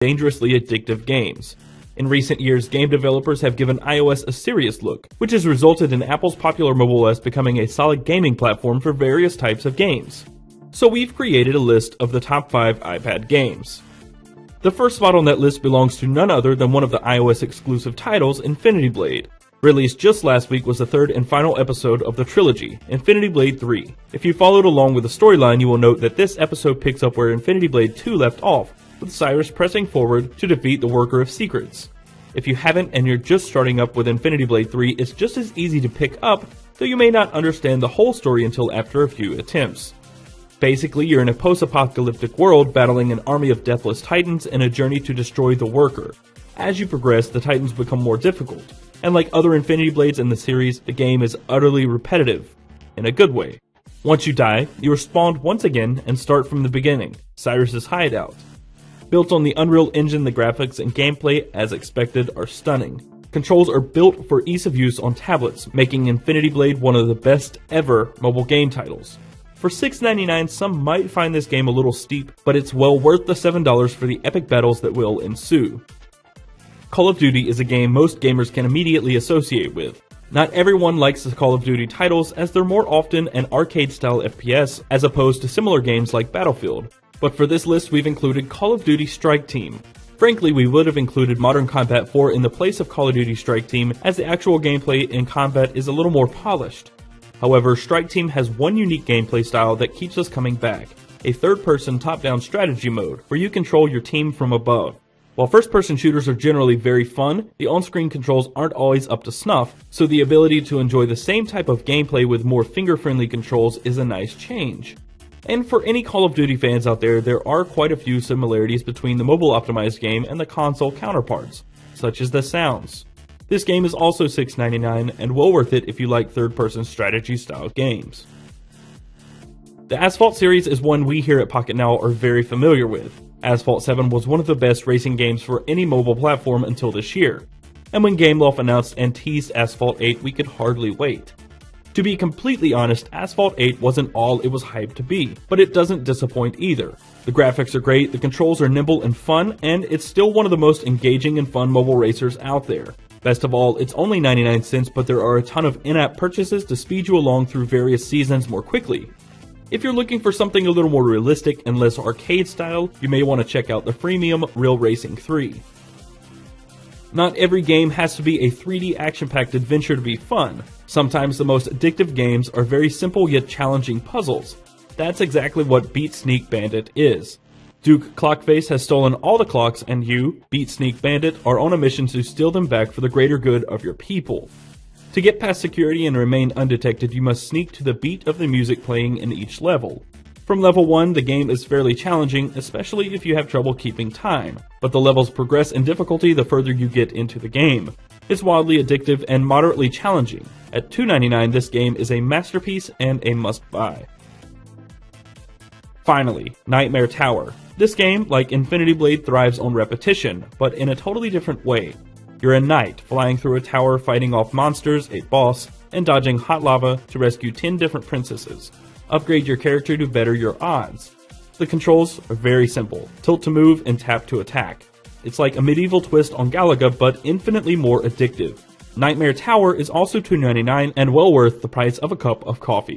dangerously addictive games. In recent years, game developers have given iOS a serious look, which has resulted in Apple's popular mobile OS becoming a solid gaming platform for various types of games. So we've created a list of the top 5 iPad games. The first spot on that list belongs to none other than one of the iOS exclusive titles, Infinity Blade. Released just last week was the third and final episode of the trilogy, Infinity Blade 3. If you followed along with the storyline, you will note that this episode picks up where Infinity Blade 2 left off, with Cyrus pressing forward to defeat the Worker of Secrets. If you haven't and you're just starting up with Infinity Blade 3, it's just as easy to pick up, though you may not understand the whole story until after a few attempts. Basically, you're in a post-apocalyptic world battling an army of deathless titans in a journey to destroy the Worker. As you progress, the titans become more difficult, and like other Infinity Blades in the series, the game is utterly repetitive, in a good way. Once you die, you are spawned once again and start from the beginning, Cyrus's hideout. Built on the Unreal Engine, the graphics and gameplay, as expected, are stunning. Controls are built for ease of use on tablets, making Infinity Blade one of the best ever mobile game titles. For $6.99, some might find this game a little steep, but it's well worth the $7 for the epic battles that will ensue. Call of Duty is a game most gamers can immediately associate with. Not everyone likes the Call of Duty titles, as they're more often an arcade-style FPS, as opposed to similar games like Battlefield. But for this list, we've included Call of Duty Strike Team. Frankly, we would have included Modern Combat 4 in the place of Call of Duty Strike Team, as the actual gameplay in combat is a little more polished. However, Strike Team has one unique gameplay style that keeps us coming back: a third-person top-down strategy mode, where you control your team from above. While first-person shooters are generally very fun, the on-screen controls aren't always up to snuff, so the ability to enjoy the same type of gameplay with more finger-friendly controls is a nice change. And for any Call of Duty fans out there are quite a few similarities between the mobile-optimized game and the console counterparts, such as the sounds. This game is also $6.99 and well worth it if you like third-person strategy-style games. The Asphalt series is one we here at Pocket Now are very familiar with. Asphalt 7 was one of the best racing games for any mobile platform until this year, and when Gameloft announced and teased Asphalt 8, we could hardly wait. To be completely honest, Asphalt 8 wasn't all it was hyped to be, but it doesn't disappoint either. The graphics are great, the controls are nimble and fun, and it's still one of the most engaging and fun mobile racers out there. Best of all, it's only 99 cents, but there are a ton of in-app purchases to speed you along through various seasons more quickly. If you're looking for something a little more realistic and less arcade style, you may want to check out the freemium Real Racing 3. Not every game has to be a 3D action-packed adventure to be fun. Sometimes the most addictive games are very simple yet challenging puzzles. That's exactly what Beat Sneak Bandit is. Duke Clockface has stolen all the clocks, and you, Beat Sneak Bandit, are on a mission to steal them back for the greater good of your people. To get past security and remain undetected, you must sneak to the beat of the music playing in each level. From level 1, the game is fairly challenging, especially if you have trouble keeping time, but the levels progress in difficulty the further you get into the game. It's wildly addictive and moderately challenging. At $2.99, this game is a masterpiece and a must-buy. Finally, Nightmare Tower. This game, like Infinity Blade, thrives on repetition, but in a totally different way. You're a knight, flying through a tower, fighting off monsters, a boss, and dodging hot lava to rescue 10 different princesses. Upgrade your character to better your odds. The controls are very simple: tilt to move and tap to attack. It's like a medieval twist on Galaga, but infinitely more addictive. Nightmare Tower is also $2.99 and well worth the price of a cup of coffee.